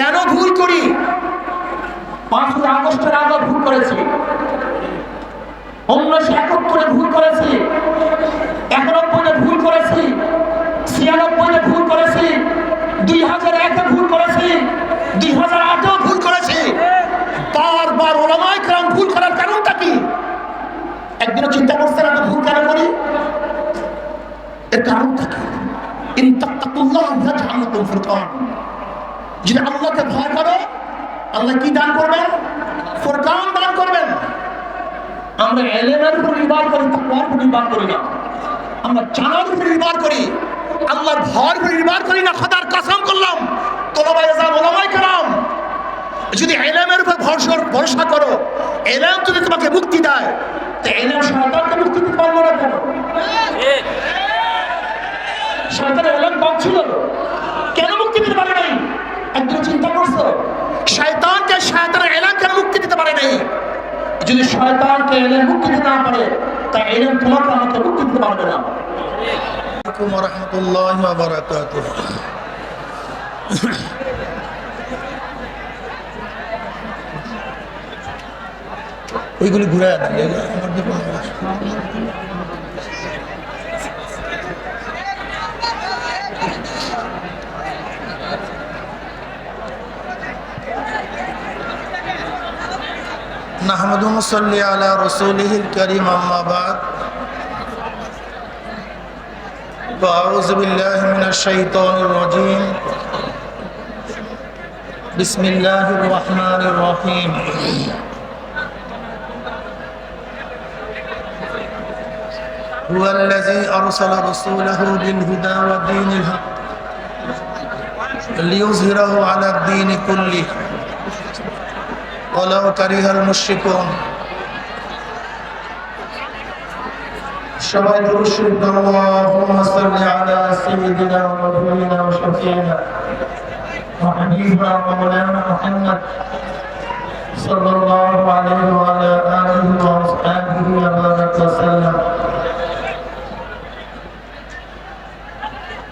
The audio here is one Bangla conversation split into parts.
কেন ভুল করি? 5ই আগস্টের আগে ভুল করেছি, 1971 ভুল করেছি, 91 ভুল করেছি, 96 ভুল করেছি, 2001 ভুল করেছি, 2008 ভুল করেছি। বারবার উলামায়ে কেরাম ভুল করার কারণটা কি? একদিনও চিন্তা করছেন এত ভুল কেন করি? এর কারণটা কি? ইন তাত্তাকুল্লাহ ইয়াজআল লাকুম ফুরকান। যদি আল্লাহকে ভয় করো, আল্লাহ কি দান করবেন? ফুরকান দান করবেন। আমরা ইলমের উপর নির্ভর করি, তাকওয়ার উপর নির্ভর করি না। আমরা জানার উপর নির্ভর করি, আল্লাহর ভয়ের উপর নির্ভর করি না। খোদার কসম করলাম, তোলাবায়ে যান উলামায়ে কেরাম, যদি ইলমের উপর ভরসা করো, ইলম যদি তোমাকে মুক্তি দেয়, তো ইলম শয়তানকে মুক্তি দিতে পারবে না কেন? শয়তানের ইলম কম ছিল, কেন মুক্তি দিতে পারে নাই? একদিন চিন্তা করছো শয়তানকে, শয়তানের ইলম কেন মুক্তি দিতে পারে নাই? যদি শয়তানকে ইলম মুক্তি দিতে না পারে, তাই ইলম তোমাকে আমাকে মুক্তি দিতে পারবে না। আসসালামু আলাইকুম ওয়া রাহমাতুল্লাহি ওয়া বারাকাতুহু। ওইগুলি ঘুরে দেন, আমার দিকে نحمده ونصلي على رسوله الكريم أما بعد فأعوذ بالله من الشيطان الرجيم بسم الله الرحمن الرحيم هو الذي أرسل رسوله بالهدى ودين الحق ليظهره على الدين كله ولو كره المشركون। সবাই দুরূদ শরীফ পড়ুন। আল্লাহুম্মা সাল্লি আলা সাইয়্যিদিনা ওয়া নাবিয়িনা ওয়া শাফিঈনা ওয়া হাবিবিনা ওয়া মাওলানা মুহাম্মদ সাল্লাল্লাহু আলাইহি ওয়া আলা আলিহি ওয়া আসহাবিহি ওয়া বারাকা সাল্লাম।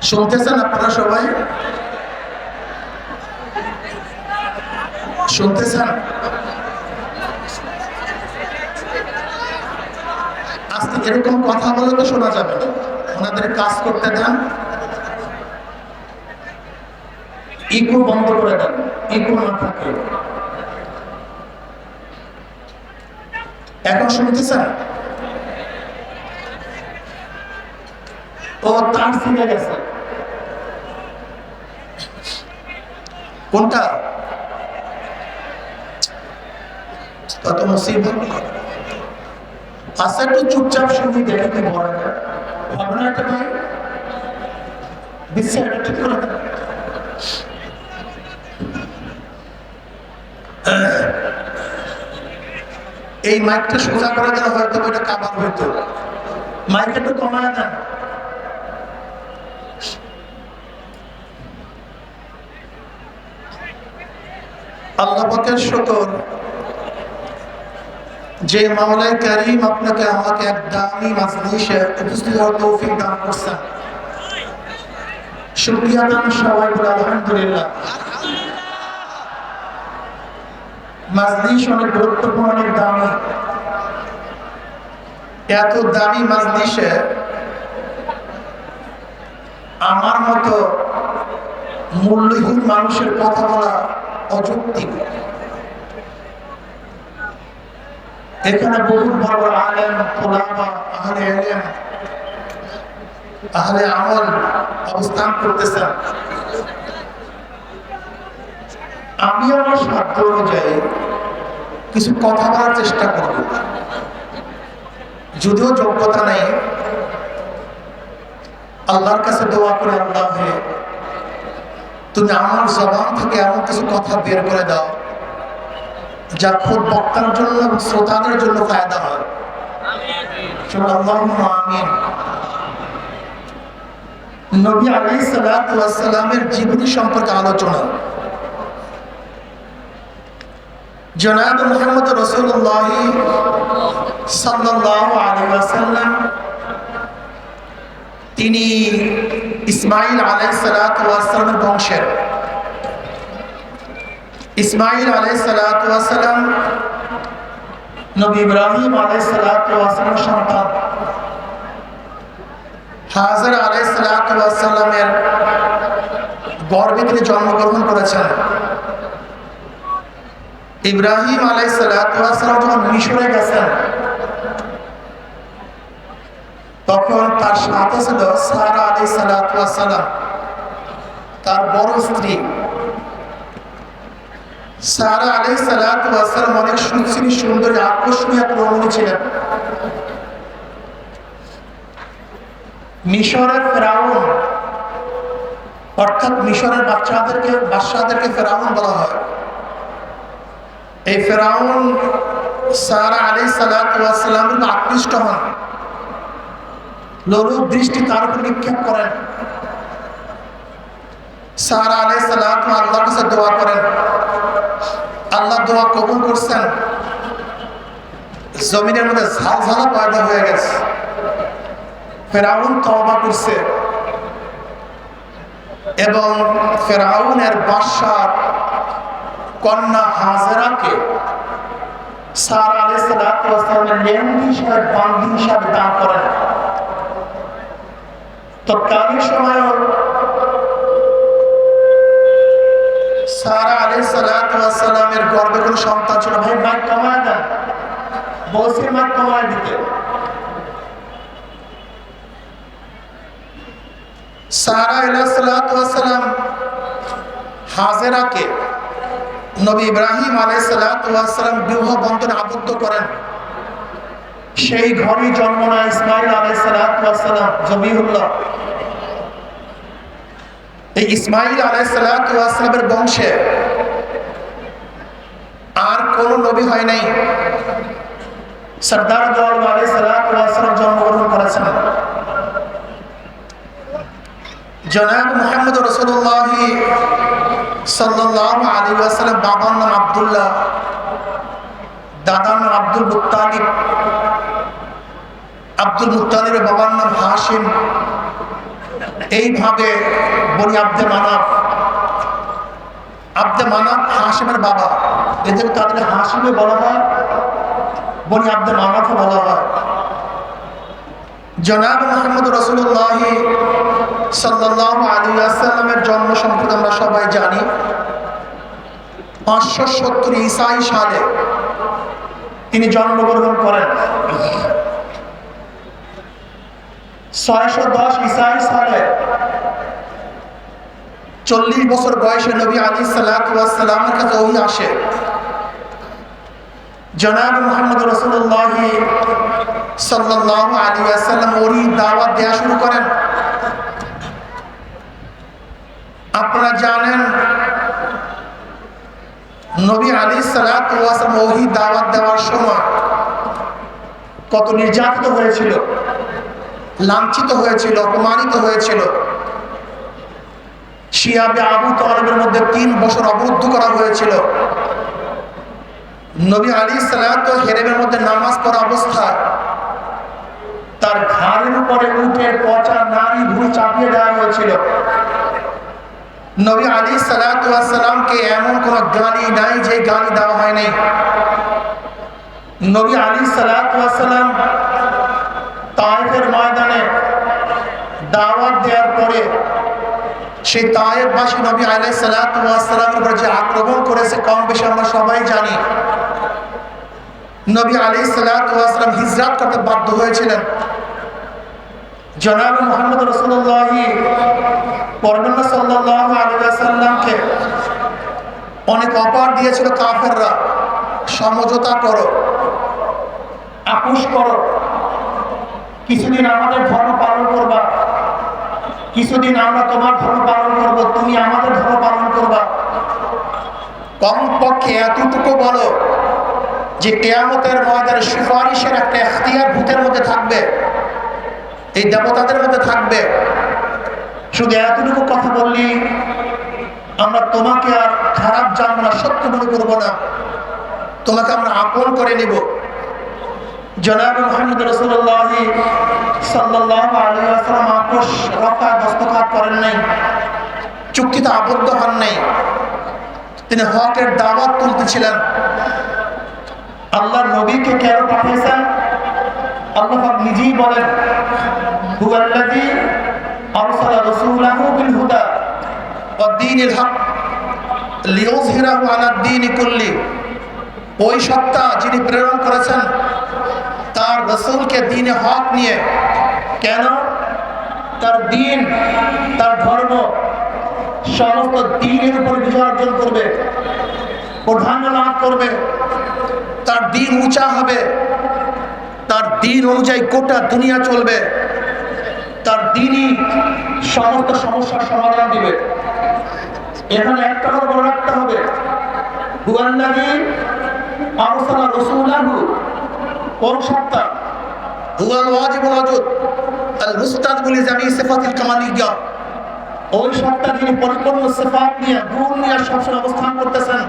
শুনতেছেন আপনারা সবাই? শুনতেছেন? আজকে এরকম কথা বলে তো শোনা যাবে না, ওনাদের কাজ করতে দেন, ইকো বন্ধ করে দেন, ইকো না থাকে। এখন শুনতেছেন? ও তার ছিঁড়ে গেছে। কোনটা? কত মুসিবত। আচ্ছা একটু চুপচাপ শুনি, দেখে কি বলা যায়। হবে না একটা ভাই বিশ্বাস ঠিক করে দেন। এই মাইকটা সোজা করে দেওয়া হয়তো এটা কাবার হইতো। মাইক একটু কমায় দেন। আল্লাহ পাকের শুকর যে মাওলায়ে কারীম আপনাকে আমাকে এক দামি মাজলিসে উপস্থিত হওয়ার তৌফিক দান করছেন। শুকরিয়া দান সবাই বলে আলহামদুলিল্লাহ। মাজলিস অনেক গুরুত্বপূর্ণ, অনেক দামি। এত দামি মাজলিসে আমার মতো মূল্যহীন মানুষের কথা বলা অযৌক্তিক। এখানে বহু বড় আলেম, ওলামা, আহলে ইলম, আহলে আমল অবস্থান করতেছেন। আমি আমার সাধ্য অনুযায়ী কিছু কথা বলার চেষ্টা করব, যদিও যোগ্যতা নেই। আল্লাহর কাছে দোয়া করে, আল্লাহ তুমি আমার জবান থেকে এমন কিছু কথা বের করে দাও যা খুব বক্তার জন্য এবং শ্রোতাদের জন্য ফায়দা হয়। আল্লাহুম্মা আমিন। নবী আলাইহিস সালাতু ওয়াস সালামের জীবনী সম্পর্কে আলোচনা। জনাব মুহাম্মদ রাসূলুল্লাহ সাল্লাল্লাহু আলাইহি ওয়াসাল্লাম তিনি ইসমাঈল আলাইহিস সালাতু ওয়াস সালামের বংশের। ইসমাইল আলাইহিস সালাতু ওয়াস সালাম নবী ইব্রাহিম আলাইহিস সালাতু ওয়াস সালামের সন্তান। হাজের আলাইহিস সালাতু ওয়াস সালামের গর্ভে তিনি জন্মগ্রহণ করেছেন। ইব্রাহিম আলাইহিস সালাতু ওয়াস সালাম যখন মিশরে গেছেন তখন তার সাথে ছিল সারা আলাইহিস সালাতু ওয়াস সালাম, তার বড় স্ত্রী। সারা আলাইহিস সালাতু ওয়াস সালাম অনেক সুশ্রী সুন্দরী আকর্ষণীয় এক রমণী ছিলেন। মিশরের ফেরাউন অর্থাৎ মিশরের বাদশাহদেরকে ফেরাউন বলা হয়। এই ফেরাউন সারা আলাইহিস সালাতু ওয়াস সালামের আকৃষ্ট হন, লোলুপ দৃষ্টি তার উপর নিক্ষেপ করেন। সারা আলাইহিস সালাতু আল্লাহর কাছে দোয়া করেন, আল্লাহ দোয়া কবুল করছেন। জমিনের মধ্যে ঝালঝালা পয়দা হয়ে গেছে। ফেরাউন তওবা করছে এবং ফেরাউনের বাদশার কন্যা হাজেরাকে সারা আলাইহিস সালাতু ওয়াস সালামের লেঙ্গি হিসাবে বান্দি হিসাবে দান করেন। তৎকালীন সময়ে সারা আলাইহিস সালাতু ওয়াস সালামের গর্ভে কোনো সন্তান ছিল। ভাই মাইক কমায় দেন, বলছি মাইক কমায় দিতে। সারা আলাইহিস সালাতু ওয়াস সালাম হাজেরাকে নবী ইব্রাহিম আলাইহিস সালাতু ওয়াস সালাম বিবাহ বন্ধনে আবদ্ধ করেন। সেই ঘরেই জন্ম নেয় ইসমাইল আলাইহিস সালাতু ওয়াস সালাম জবিহুল্লাহ। এই ইসমাইল আলাইহিস সালাতু ওয়াস সালামের বংশে আর কোন নবী হয় নাই। সরদার দো আলম আলাইহিস সালাতু ওয়াস সালাম জন্মগ্রহণ করেছেন। জনাব মুহাম্মদ রাসূলুল্লাহ সাল্লাল্লাহু আলাইহি ওয়াসাল্লাম বাবার নাম আব্দুল্লাহ, দাদার নাম আব্দুল মুত্তালিব। আব্দুল মুত্তালিবের বাবার নাম হাশিম। এইভাবে বনি আব্দে মানাফ হাশিমের বাবা, এদের তাদের হাশিমে বলা হয়, বনি আব্দে মানাফও বলা হয়। জনাব মুহাম্মদ রাসূলুল্লাহ সাল্লাল্লাহু আলাইহি ওয়াসাল্লামের জন্ম সম্পর্কে আমরা সবাই জানি। 570 ঈসাই সালে তিনি জন্মগ্রহণ করেন। 610 ঈসাই সালে 40 বছর বয়সে নবী আলাইহিস সালাতু ওয়াস সালামের কাছে ওহী আসে। জনাব মুহাম্মদ রাসূলুল্লাহ সাল্লাল্লাহু আলাইহি ওয়াসাল্লাম ওরই দাওয়াত দেয়া শুরু করেন। আপনারা জানেন নবী আলাইহিস সালাতু ওয়াস সালাম ওহী দাওয়াত দেওয়ার সময় কত নির্যাতিত হয়েছিল, লাঞ্ছিত হয়েছিল, অপমানিত হয়েছিল। শিয়াবে আবু তালেবের মধ্যে 3 বছর অবরুদ্ধ করা হয়েছিল। নবী আলাইহিস সালাতু হেরেমের মধ্যে নামাজ পড়া অবস্থায় তার ঘাড়ের উপরে উটের পচা নারী ভুঁড়ি চাপিয়ে দেওয়া হয়েছিল। নবী আলাইহিস সালাতু ওয়াস সালামকে এমন কোন গালি নাই যে গালি দেওয়া হয় নাই। নবী আলাইহিস সালাতু ওয়াস সালাম তায়েফের ময়দানে দাওয়াত দেওয়ার পরে সেই তায়েফবাসী নবী আলাইহিস সালাতু ওয়াস সালামের উপর যে আক্রমণ করেছে কম বেশি আমরা সবাই জানি। নবী আলাইহিস সালাতু ওয়াস সালাম হিজরত করতে বাধ্য হয়েছিলেন। জনাব মুহাম্মদ রাসূলুল্লাহ পরগনা সাল্লাল্লাহু আলাইহি ওয়াসাল্লামকে অনেক অফার দিয়েছিল কাফেররা, সমঝোতা করো, আপোষ করো, কিছুদিন আমাদের ধর্ম পালন করবা, কিছুদিন আমরা তোমার ধর্ম পালন করব, তুমি আমাদের ধর্ম পালন করবা। কমপক্ষে এতটুকু বলো যে কিয়ামতের ময়দানে সুপারিশের একটা এখতিয়ার ভূতের মধ্যে থাকবে, এই দেবতাদের মধ্যে থাকবে। শুধু এতটুকু কথা বললি আমরা তোমাকে আর খারাপ জানবো না, সত্য মনে করবো না, তোমাকে আমরা আপন করে নিব। জনাব মুহাম্মদ রাসূলুল্লাহ সাল্লাল্লাহু আলাইহি ওয়াসাল্লাম আপোষ রফা দস্তখত করেন নাই, চুক্তিতে আবদ্ধ হন নাই। তিনি হকের দাওয়াত তুলতেছিলেন। আল্লাহর নবীকে কেন পাঠিয়েছেন? আল্লাহ পাক নিজেই বলেন, হুয়াল্লাযী আরসালা রাসূলাহু বিল হুদা ওয়াদ দীনিল হক লিইয়ুযহিরাহু আলাদ দীনি কুল্লি। ওই সত্তা যিনি প্রেরণ করেছেন তার রাসূলকে দ্বীনে হক নিয়ে। কেন? তার দ্বীন, তার ধর্ম সমস্ত দ্বীনের উপর বিজয় অর্জন করবে, প্রাধান্য লাভ করবে, তার দ্বীন উঁচা হবে, তার দ্বীন অনুযায়ী গোটা দুনিয়া চলবে, তার দ্বীনই সমস্ত সমস্যার সমাধান দিবে। এখানে একটা কথা মনে রাখতে হবে, হুয়াল্লাযী আরসালা রাসূলাহু, কোন সত্তা? হুয়াল ওয়াজিবুল ওয়াজুদ আল মুস্তাদবিল জামি সিফাতিল কামালিয়্যাহ। ওই সত্তা যিনি পরিপূর্ণ সিফাত নিয়ে, গুণ নিয়ে সবসময় অবস্থান করতেছেন।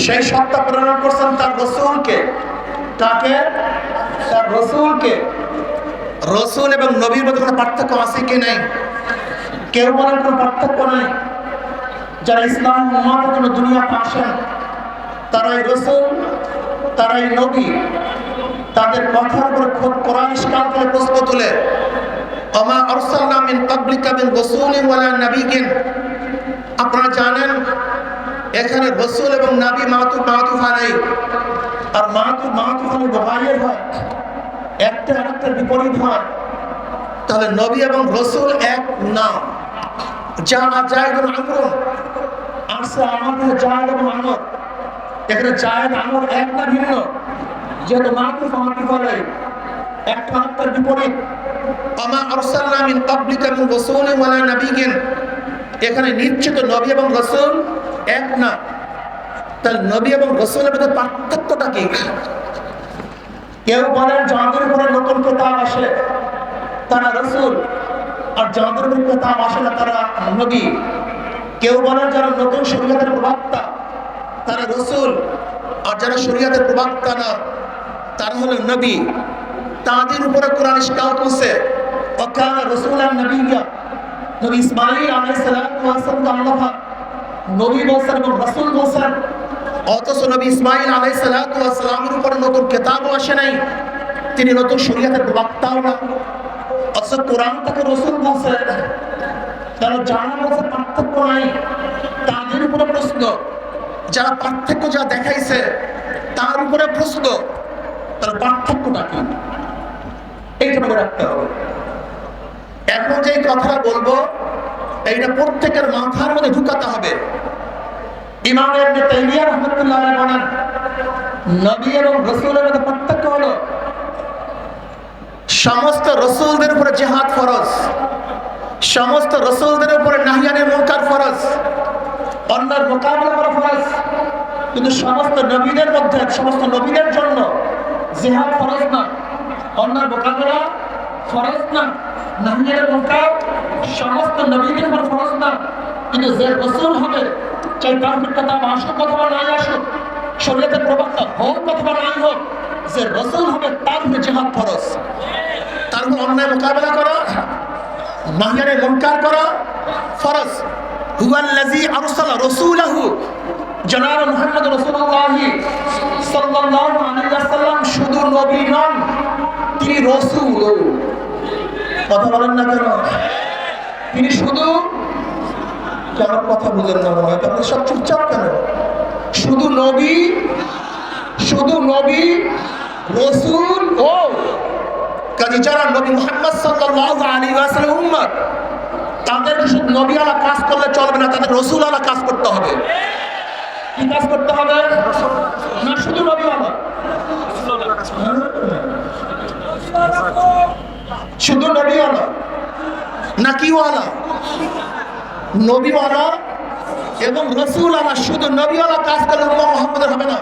সেই সত্তা প্রেরণ করছেন তার রাসূলকে। তাকে, তার রাসূলকে। রাসূল এবং নবীর মধ্যে কোনো পার্থক্য আছে কি নাই? কেউ বলেন কোনো পার্থক্য নেই। যারা ইসলাম উম্মাতের জন্য দুনিয়াতে আসেন তারাই রাসূল, তারাই নবী। তাদের কথার উপরে খোদ কোরআন ইশকাল করে প্রশ্ন তুলে, ওমা আরসালনা মিন ক্বাবলিকা মিন রাসূলিন ওয়ালা নাবিয়্যিন। আপনারা জানেন এখানে রাসূল এবং নবী মাতুফ আলাইহি, আর মাতুফ আলাইহি মুগায়্যার হয়, একটা আরেকটার বিপরীত হয়। তাহলে নবী এবং রাসূল এক না। যা জায়েদুন আমরুন, আসা আমাদের জায়েদ এবং আমর, এখানে জায়েদ আমর এক না ভিন্ন? যেহেতু মাতুফ আলাইহি একটা আরেকটার বিপরীত। ওমা আরসালনা মিন ক্বাবলিকা মিন রাসূলিন ওয়ালা নাবিয়্যিন, এখানে নিশ্চিত নবী এবং রাসূল এক না। তাহলে নবী এবং রাসূলের মধ্যে পার্থক্যটা কি? কেউ বলেন যাদের উপরে নতুন কিতাব আসে তারা রাসূল, আর যাদের উপরে কিতাব আসে না তারা নবী। কেউ বলেন যারা নতুন শরীয়তের প্রবক্তা তারা রাসূল, আর যারা শরীয়তের প্রবক্তা না তারা হলো নবী। তাদের উপরে কোরআন ইশকাল করছে, ওয়াকানা রাসূলান নাবিয়্যা। নবী ইসমাঈল আলাইহিস সালাতু ওয়াস সালাম আল্লাহ নবী বলছেন এবং রাসূল বলছেন। অথচ নবী ইসমাঈল আলাইহিস সালাতু ওয়াস সালামের উপরে নতুন কিতাবও আসে নাই, তিনি নতুন শরীয়তের প্রবক্তাও না। অথচ কোরআন তাকে রাসূল বলছে। তাহলে যারা বলছে পার্থক্য নাই তাদের উপরে প্রশ্ন, যারা পার্থক্য যা দেখাইছে তার উপরে প্রশ্ন। তার পার্থক্যটা কি? এইটা মনে রাখতে হবে। এখন যে কথাটা বলবো এইটা প্রত্যেকের মাথার মধ্যে ঢুকাতে হবে। ইমাম ইবনে তাইমিয়া রাহমাতুল্লাহ আলাইহি বলেন, নবী এবং রাসূলের মধ্যে পার্থক্য হলো সমস্ত রাসূলদের উপরে জিহাদ ফরজ, সমস্ত রাসূলদের উপরে নাহয়ানে মুনকার ফরজ, অন্যের মোকাবেলা করা ফরজ। কিন্তু সমস্ত নবীদের মধ্যে, সমস্ত নবীদের জন্য জিহাদ ফরজ না, অন্যের মোকাবেলা ফরজ না, নাহয়ানে মুনকার সমস্ত নবীদের উপর ফরজ না। কিন্তু যে রাসূল হবে, চাই তার কিতাব আসুক অথবা নাই আসুক, শরীয়তের প্রবক্তা হোক অথবা নাই হোক, যে রাসূল হবে তার উপরে জিহাদ ফরজ। তার উপর অন্যায় মোকাবেলা করা, নাহয়ানে মুনকার করা ফরজ। হুয়াল্লাযী আরসালা রাসূলাহু, জনাব মুহাম্মদ রাসূলুল্লাহ সাল্লাল্লাহু আলাইহি ওয়াসাল্লাম শুধু নবী নন, তিনি রাসূল। কথা বলেন না কেন? তিনি শুধু, কেন কথা বুঝেন না মনে হয়? আপনি সব চুপচাপ কেন? শুধু নবী, শুধু নবী, রাসূল ও কাজী যারা নবী মুহাম্মদ সাল্লাল্লাহু আলাইহি ওয়াসাল্লাম উম্মত, তাদের শুধু নবী আলা কাজ করলে চলবে না, তাদের রাসূল আলা কাজ করতে হবে। কি কাজ করতে হবে? না শুধু নবী আলা, শুধু নবী আলা না কি ওয়ালা? নবী ওয়ালা এবং রাসূল আলা। শুধু নবী আলা কাজ করলে উম্মত মুহাম্মাদের হবে না।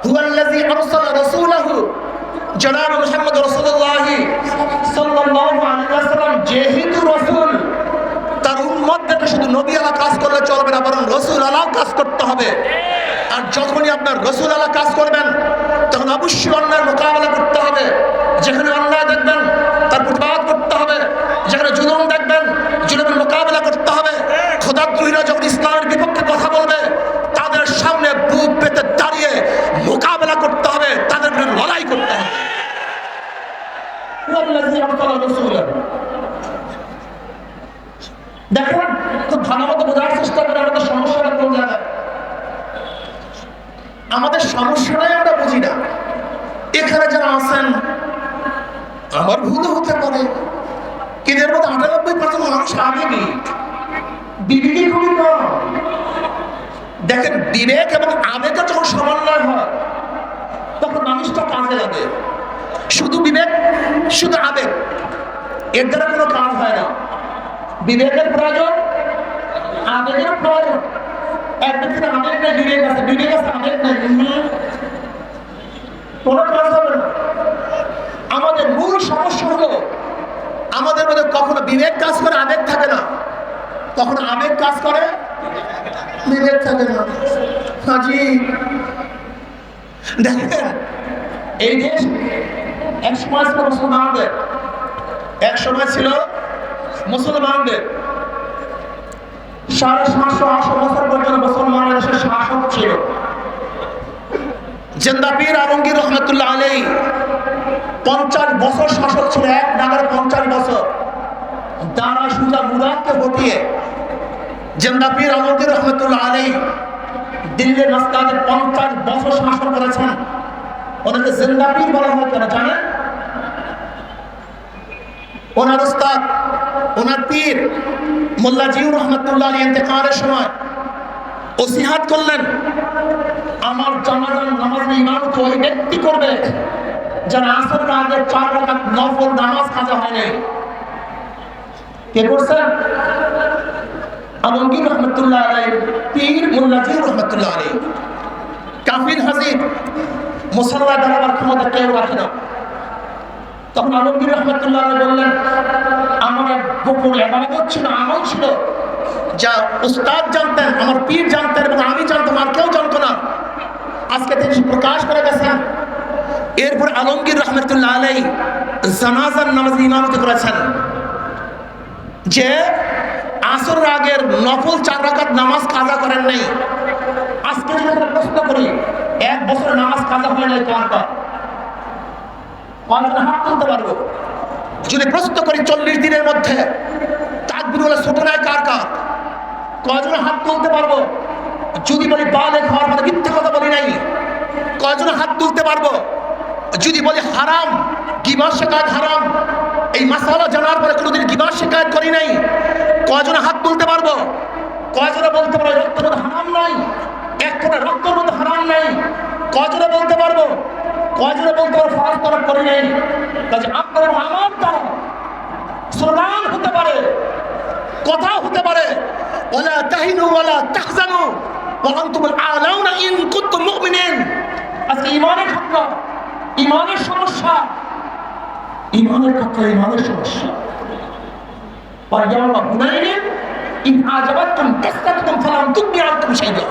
হুয়াল্লাযী আরসালা রাসূলাহু, জনাব মুহাম্মদ রাসূলুল্লাহ সাল্লাল্লাহু আলাইহি ওয়াসাল্লাম যেহেতু রাসূল, তার উম্মতদেরকে শুধু নবী আলা কাজ করলে চলবে না, বরং রাসূল আলা কাজ করতে হবে। আর যখনই আপনার রাসূল আলা কাজ করবেন তখন অবশ্যই অন্যায়ের মোকাবেলা করতে হবে। যেখানে অন্যায় দেখবেন তার প্রতিবাদ করতে হবে, যেখানে জুলুম দেখবেন জুলুমের মোকাবেলা করতে হবে। খোদাদ্রোহীরা যখন ইসলামের বিপক্ষে কথা বলবে রাসূলাহ। দেখেন খুব ভালো মতো বোঝার চেষ্টা করে আমাদের সমস্যাটা কোন জায়গায়। আমাদের সমস্যাটাই আমরা বুঝি না। এখানে যারা আছেন, আমার ভুল হতে পারে, কিন্তু এর মধ্যে 98% মানুষ আবেগী, বিবেকই খুবই কম। দেখেন বিবেক এবং আবেগের যখন সমন্বয় হয় তখন মানুষটা কাজে লাগে। শুধু বিবেক শুধু আবেগ এর দ্বারা কোনো কাজ হয় না। বিবেকের প্রয়োজন, আবেগের প্রয়োজন। এক ব্যক্তির আবেগ নেই, বিবেক আছে, বিবেক আছে, আবেগ নেই, কোনো কাজ হবে না। আমাদের মূল সমস্যা হলো আমাদের মধ্যে কখনো বিবেক কাজ করে আবেগ থাকে না, কখনো আবেগ কাজ করে বিবেক থাকে না। হাজি দেখেন এই দেশ এক সময় ছিল মুসলমানদের, এক সময় ছিল মুসলমানদের 750-800 বছর পর্যন্ত মুসলমানদের দেশের শাসক ছিল। জিন্দা পীর আলমগীর রহমতুল্লাহ আলাইহি 50 বছর শাসক ছিল, এক নাগারে 50 বছর। দারা সুজা মুরাদকে হটিয়ে জিন্দা পীর আলমগীর রহমতুল্লাহ আলাইহি দিল্লির রাস্তাতে 50 বছর শাসন করেছেন। ওনাকে জিন্দা পীর বলা হয় কেন জানেন? ওনার উস্তাদ, ওনার পীর মোল্লা জিউর রহমতুল্লাহ আলাইহি ইন্তেকালের সময় ওসিহাত করলেন, আমার জানাজার নামাজে ইমামতি ওই ব্যক্তি করবে যারা আসরের আগে 4 রাকাত নফল নামাজ কাজা হয় নাই। কে করছেন? আলমগীর রহমতুল্লাহ আলাইহি পীর মোল্লা জিউর রহমতুল্লাহ আলাইহি। কাফির হাজির মুসাল্লা দাঁড়াবার ক্ষমতা কেউ রাখে না। তখন আলমগীর রহমতুল্লাহ আলাইহি বললেন, আমার এক গোপন ইবাদত ছিল, আমল ছিল, যা উস্তাদ জানতেন, আমার পীর জানতেন এবং আমি জানতাম, আর কেউ জানতো না। আজকে তিনি প্রকাশ করে গেছেন। এরপর আলমগীর রহমতুল্লাহ আলাইহি জানাজার নামাজে ইমামতি করেছেন, যে আসরের আগের নফল 4 রাকাত নামাজ কাজা করেন নাই। আজকে যদি আমরা প্রশ্ন করি 1 বছর নামাজ কাজা হয় নাই কার কার? কয়জন হাত তুলতে পারবো? যদি প্রশ্ন করি 40 দিনের মধ্যে তাকবীর হলে ছোট নাই কার কার? কয়জন হাত তুলতে পারবো? যদি বলি বালেগ হওয়ার মধ্যে মিথ্যে কথা বলি নাই, কয়জন হাত তুলতে পারবো? যদি বলি হারাম, গিবত শিকায়ত হারাম, এই মাসালা জানার পরে কোনোদিন গিবত শিকায়ত করি নাই, কয়জন হাত তুলতে পারবো? কয়জনে বলতে পারবো রক্তের মধ্যে হারাম নাই, এক ফোঁটা রক্তের মধ্যে হারাম নাই? কয়জনে বলতে পারবো? কয়জনে বলতে পারবো ফরজ তরক করি নাই? কাজে আপনার এবং আমার দ্বারা স্লোগান হতে পারে, কথা হতে পারে, ওয়ালা তাহিনু ওয়ালা তাহজানু ওয়া আনতুমুল আ'লাউনা ইন কুনতুম মুমিনিন। আজকে ইমানের ক্ষেত্রে ইমানের সমস্যা, ইমানের ক্ষেত্রে ইমানের সমস্যা। পাইয়ামা হুনাইন ইন আজাবাতুম কাসরাতুকুম ফালাম তুগনি আনকুম শাইআ।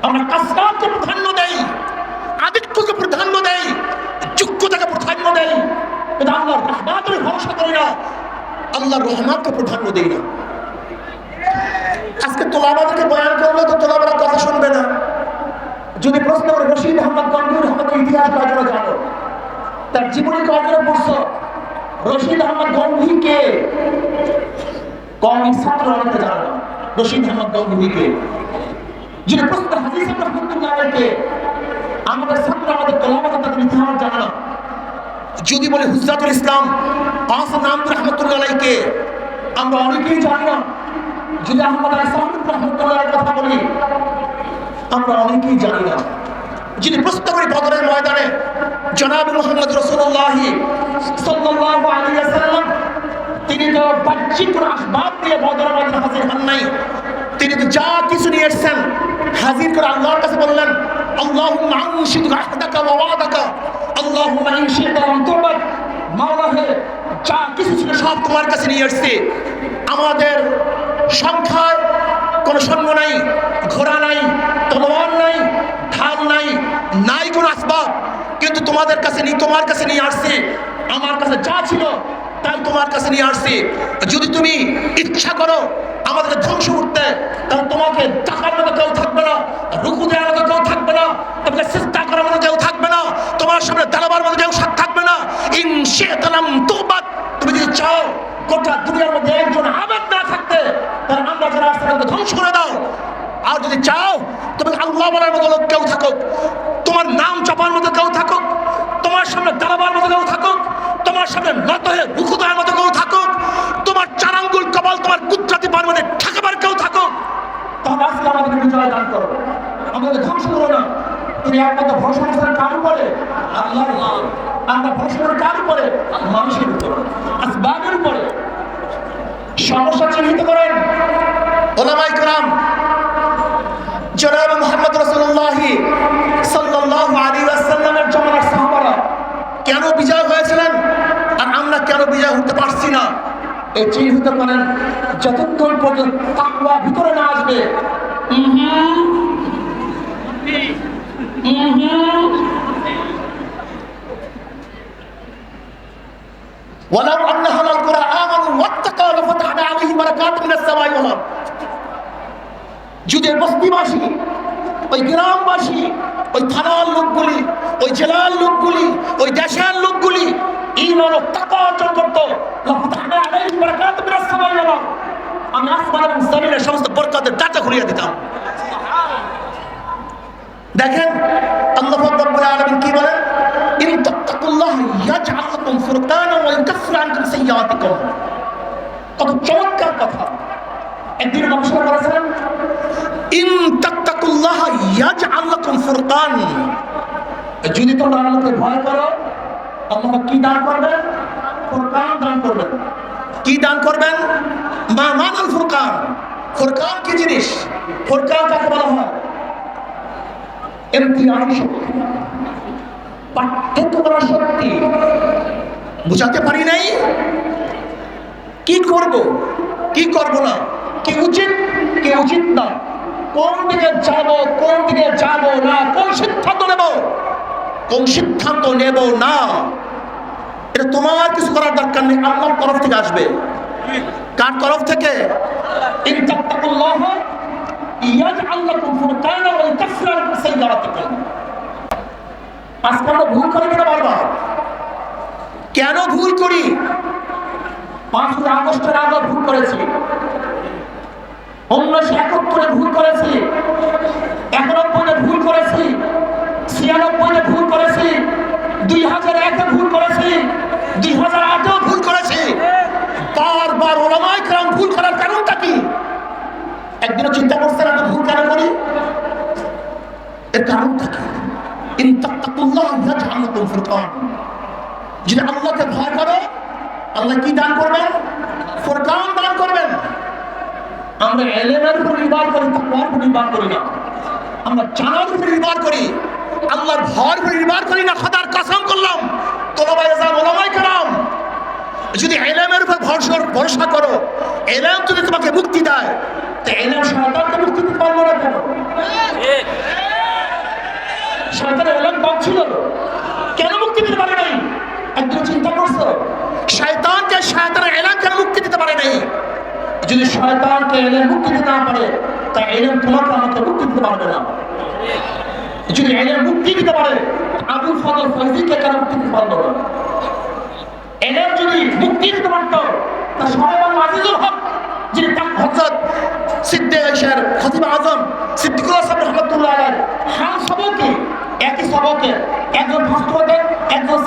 আমরা কাসরাতকে প্রাধান্য দেই, আদিত্যকে প্রাধান্য দেই, যোগ্যতাকে প্রাধান্য দেই, কিন্তু আল্লাহর রহমতের ভরসা করি না, আল্লাহর রহমতকে প্রাধান্য দেই না। আজকে তোলাবাদেরকে বয়ান করলে তো তোলাবারা কথা শুনবে না। যদি প্রশ্ন করে রশিদ আহমদ গঙ্গুর রহমতের ইতিহাস কয়জনে জানো? তার জীবনী কয়জনে পড়ছো? রশিদ আহমদ গঙ্গুহি কে? কম ছাত্র অনেকে জানো না রশিদ আহমদ গঙ্গুহি কে। যদি প্রশ্ন হাদিস রহমতুল্লাহ আলাইহি, আমাদের ছাত্র আমাদের তোলাবাদ তাদের ইতিহাস জানে না। যদি বলে হুজরাতুল ইসলাম আহসান নামদুর রহমতুল্লাহ আলাইহি, আমরা অনেকেই জানি না। যদি আহমদ আহসান রহমতুল্লাহর কথা বলি, আমরা অনেকেই জানি না। যদি প্রশ্ন করি বদরের ময়দানে জনাব মুহাম্মদ রাসূলুল্লাহ সাল্লাল্লাহু আলাইহি ওয়াসাল্লাম তিনি তো বাহ্যিক কোনো আসবাব দিয়ে বদরের ময়দানে হাজির হন নাই, তিনি তো যা কিছু নিয়ে এসেছেন হাজির করে আল্লাহর কাছে বললেন, আল্লাহুম্মা আনশিদু আহদাকা ওয়া ওয়াদাকা, আল্লাহুম্মা ইন শি'তা লাম তু'বাদ। মাওলা হে, যা কিছু ছিল সব তোমার কাছে নিয়ে এসেছি। আমাদের সংখ্যার কোনো সৈন্য নাই, ঘোড়া নাই, তলোয়ার নাই, ঢাল নাই, নাই কোনো আসবাব, কিন্তু তোমার কাছে নিয়ে আসছি। আমার কাছে যা ছিল তাই তোমার কাছে নিয়ে আসছি। যদি তুমি ইচ্ছা করো আমাদেরকে ধ্বংস করতে, তাহলে তোমাকে টাকার মতো কেউ থাকবে না, রুকু দেওয়ার মতো কেউ থাকবে না, তোমাকে চেষ্টা করার মতো কেউ থাকবে না, তোমার সামনে দাঁড়াবার মতো কেউ থাকবে না। ইন শি'তা লাম তু'বাদ, দুনিয়ার মধ্যে একজন আবেদ না থাকতে তাহলে আমরা যারা রাস্তাটাকে ধ্বংস করে দাও। আর যদি চাও তুমি আল্লাহ বলার মতো লোক কেউ থাকুক, তোমার নাম চাপার মতো কেউ থাকুক, তোমার সামনে দাঁড়াবার মতো কেউ থাকুক, তোমার সামনে নত হয়ে মুখ দেওয়ার মতো কেউ থাকুক, তোমার চার আঙ্গুল কপাল তোমার কুদরতি পার মধ্যে ঠাকাবার কেউ থাকুক, তাহলে আজকে আমাদের বিজয় দান করো, আমাদের ধ্বংস করো না। তুমি একমাত্র ভরসা করেন কার উপরে? আল্লাহ। আমরা ভরসা করি কার উপরে? মানুষের উপরে, আসবাবের উপরে। সমস্যা চিহ্নিত করেন ওলামায়ে কেরাম। জনাব মুহাম্মদ রাসূলুল্লাহ সাল্লাল্লাহু আলাইহি ওয়াসাল্লামের জামানার সাহাবারা কেন বিজয় হয়েছিলেন আর আমরা কেন বিজয় হতে পারছি না? এই চিহ্নিত করেন যতক্ষণ পর্যন্ত তাকওয়া ভিতরে না আসবে। ولو أن أهل القرى آمنوا واتقوا لفتحنا عليهم بركات من السماء والأرض। যদি বস্তিবাসী, ওই গ্রামবাসী, ওই থানার লোকগুলি, ওই জেলার লোকগুলি, ওই দেশের লোকগুলি ঈমান ও তাকওয়া অর্জন করত, লাফতাহনা আলাইহিম বারাকাতুম মিনাস সামাই ওয়াল আরদ, আমি আসমান এবং জমিনের সমস্ত বরকতের দরজা খুলিয়ে দিতাম। দেখেন আল্লাহ রাব্বুল আলামিন কি বলেন, ইন তাত্তাকুল্লাহ ইয়াজআল লাকুম ফুরকানা ওয়া ইউকাফির আনকুম সাইয়্যাতিকুম। কত চমৎকার কথা। একদিন নবী বলেছেন, ইন তাত্তাকুল্লাহ ইয়াজআল লাকুম ফুরকান। যদি তোমরা আল্লাহকে ভয় করো, আল্লাহ কি দান করবেন? ফুরকান দান করবেন। কি দান করবেন? মা মানাল ফুরকান। ফুরকান কি জিনিস? ফুরকান কাকে বলা হয়? ইমতিয়াজ শক্তি, পার্থক্য করার শক্তি। বুঝাতে পারি নাই? কি করব, কি করব না, কি উচিত, কি উচিত না, কোন দিকে যাব, কোন দিকে যাব না, কোন সিদ্ধান্ত নেব, কোন সিদ্ধান্ত নেব না, এটা তোমার কিছু করার দরকার নেই, আল্লাহর তরফ থেকে আসবে। কার তরফ থেকে? ইন তাত্তাকুল্লাহ ইয়াজআল লাকুম ফুরকানা ওয়া ইউকাফির আনকুম সাইয়্যাতিকুম। আজকে আমরা ভুল করি না বারবার। কেন ভুল করি? 5 আগস্টের আগে ভুল করেছি, 1971 ভুল করেছি, 91 ভুল করেছি, 96 ভুল করেছি, 2001 ভুল করেছি, 2008 ভুল করেছি। বারবার ওলামায়ে কেরাম ভুল করার কারণটা কি? একদিনও চিন্তা করছেন আমি ভুল কেন করি? এর কারণটা কি? ইন তাত্তাকুল্লাহ ইয়াজআল লাকুম ফুরকান। যদি আল্লাহকে ভয় করো, আল্লাহ কি দান করবেন? ফুরকান দান করবেন। আমরা ইলমের উপর নির্ভর করি, তাকওয়ার উপর নির্ভর করি না। আমরা জানার উপর নির্ভর করি, আল্লাহর ভয়ের উপর নির্ভর করি না। খোদার কসম করলাম, তোলাবায়ে যাও ওলামায়ে কেরাম, যদি ইলমের উপর ভরসা করো, ইলম যদি তোমাকে মুক্তি দেয়, তো ইলম শয়তানকে মুক্তি দিতে পারলো না কেন? শয়তানের ইলম কম ছিল, কেন মুক্তি দিতে পারে নাই? একদিন চিন্তা করছো শয়তানকে, শয়তানের ইলম কেন মুক্তি দিতে পারে নাই? যদি শয়তানকে ইলম মুক্তি দিতে না পারে, তা ইলম তোমাকে আমাকে মুক্তি দিতে পারবে না। যদি ইলম মুক্তি দিতে পারে, আবুল ফজল ফয়জীকে কেন মুক্তি দিতে পারলো না? ইলম যদি মুক্তি দিতে পারতো, তা সুলাইমান আজিজুল হক, যিনি হযরত সিদ্দিকের খতিব আজম সিদ্দিকুল হাসান রাহমাতুল্লাহ আলাইহি, হাম সবকে একই সবকে, একজন ফার্স্ট হতেন, একজন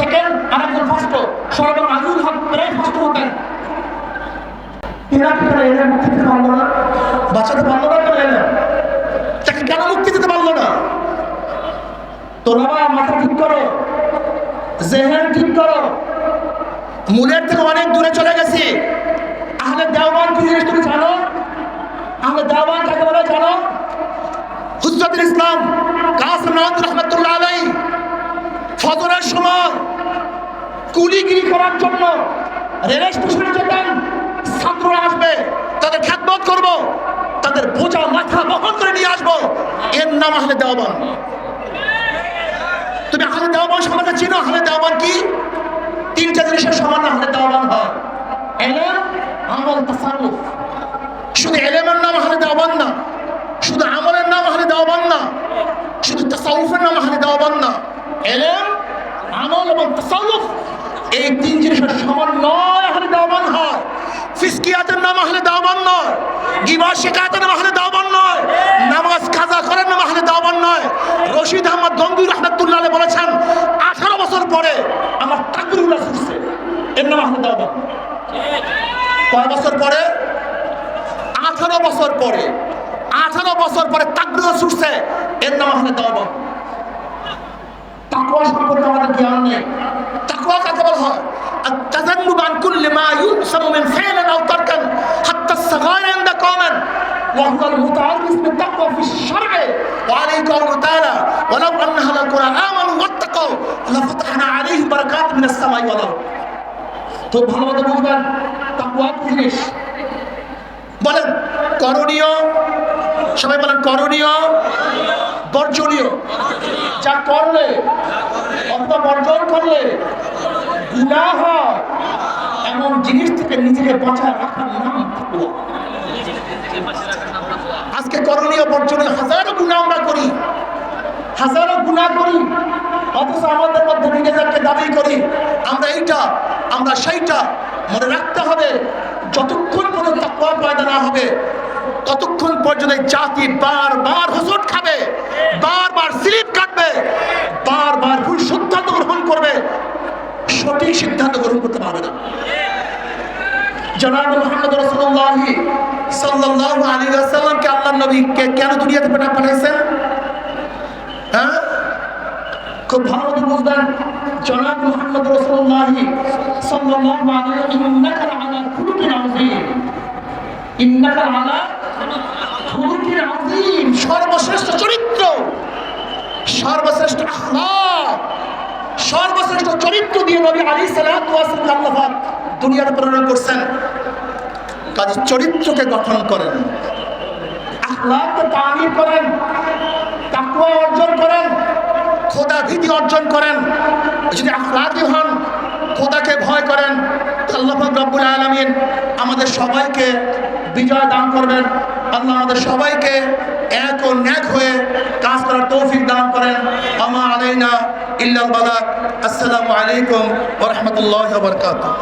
সেকেন্ড আর একজন ফার্স্ট। সুলাইমান আজিজুল হক প্রায় ফার্স্ট হতেন। এরা কি করে এলেন মুক্তি দিতে পারলো না? বাঁচাতে পারলো না কেন? এলেন তাকে কেন মুক্তি দিতে পারলো না? তোমরা মাথা ঠিক করো, জেহেন ঠিক করো। মূলের থেকে অনেক দূরে চলে গেছি। আহলে দেওবান কি জিনিস তুমি জানো? আহলে দেওবান কাকে বলে জানো? হুজ্জাতুল ইসলাম কাসিম নানভী রাহমাতুল্লাহ আলাইহি ফজরের সময় কুলিগিরি করার জন্য রেল স্টেশনে যেতেন। ছাত্ররা আসবে, তাদের খেদমত করব, তাদের বোঝা মাথা বহন করে নিয়ে আসবো। এর নাম আহলে দেওবান। তুমি আহলে দেওবান সমাজে চিনো? আহলে দেওবান কি? 3টা জিনিসের সমান আহলে দেওবান হয়: ইলম, আমল, তাসাউফ। শুধু ইলমের নাম আহলে দেওবান না, শুধু আমলের নাম আহলে দেওবান না, শুধু তাসাউফের নাম আহলে দেওবান না। ইলম, আমল এবং তাসাউফ এই 3 জিনিসের সমন্বয় আহলে দেওবান হয়। দাওয়ান নয়, গিবত শিকায়তের মাহলে দাওয়ান নয়, নামাজ কাজা করেন না মাহলে দাওয়ান নয়। রশিদ আহমদ গঙ্গুই রহমাতুল্লাহ আলাইহি বলেছেন 18 বছর পরে আমার তাকবীরগুলো ছুটছে, এর নাম মাহলে দাওয়ান। কয় বছর পরে? 18 বছর পরে। 18 বছর পরে তাকবীর ছুটছে, এর নাম মাহলে দাওয়ান। তাকওয়া সম্পর্কে আমাদের জ্ঞান নেই। তাকওয়া কাকে বলা হয়? التذنب عن كل ما يؤثم من فعل او ترك حتى الصغائر عند قوم وهو المتعرف بالتقوى في الشرع وعليه قوله تعالى ولو ان اهل القرى امنوا واتقوا لفتحنا عليهم بركات من السماء والارض। তো ভালোমতো বুঝবেন তাকওয়া কি জিনিস। বলেন করণীয়, সবাই বলেন করণীয়, বর্জনীয়। যা করলে অথবা বর্জন করলে গুনাহ হয় এমন জিনিস থেকে নিজেকে বাঁচায় রাখার নাম তাকওয়া। আজকে করণীয় বর্জনীয় হাজারো গুনাহ আমরা করি, হাজারো গুনাহ করি, অথচ আমাদের মধ্যে নিজেদেরকে দাবি করি আমরা এইটা আমরা সেইটা। মনে রাখতে হবে যতক্ষণ পর্যন্ত তাকওয়া পয়দা না হবে ততক্ষণ পর্যন্ত জাতি বারবার হোঁচট খাবে, বারবার স্লিপ কাটবে, বারবার ভুল সিদ্ধান্ত গ্রহণ করবে, সঠিক সিদ্ধান্ত গ্রহণ করতে পারবে না। জনাব মুহাম্মদ রাসূলুল্লাহ সাল্লাল্লাহু আলাইহি ওয়াসাল্লামকে আল্লাহর নবীকে কেন দুনিয়াতে পাঠাইছেন? হ্যাঁ, খুব ভালো করে বুঝবেন। জনাব মুহাম্মদ রাসূলুল্লাহ সাল্লাল্লাহু আলাইহি ওয়াসাল্লাম ইন্নাকা আলা খুলুকিন আযীম, ইন্নাকা আলা খুলুকিন আযীম, সর্বশ্রেষ্ঠ চরিত্র, সর্বশ্রেষ্ঠ আখলাক, সর্বশ্রেষ্ঠ চরিত্র দিয়ে নবী আলাইহিস সালাতু ওয়াস সালাম আল্লাহ পাক দুনিয়াতে প্রেরণ করছেন। কাজে চরিত্রকে গঠন করেন, আখলাককে তামির করেন, তাকওয়া অর্জন করেন, খোদা ভীতি অর্জন করেন। যদি আখলাকি হন, খোদাকে ভয় করেন, আল্লাহ পাক রব্বুল আলামিন আমাদের সবাইকে বিজয় দান করবেন। আল্লাহ আমাদের সবাইকে এক ও ন্যাক হয়ে কাজ করার তৌফিক দান করেন। আমা আলাইনা ইল্লাল বালাগ। আসসালামু আলাইকুম ওয়া রাহমাতুল্লাহি ওয়া বারাকাতুহু।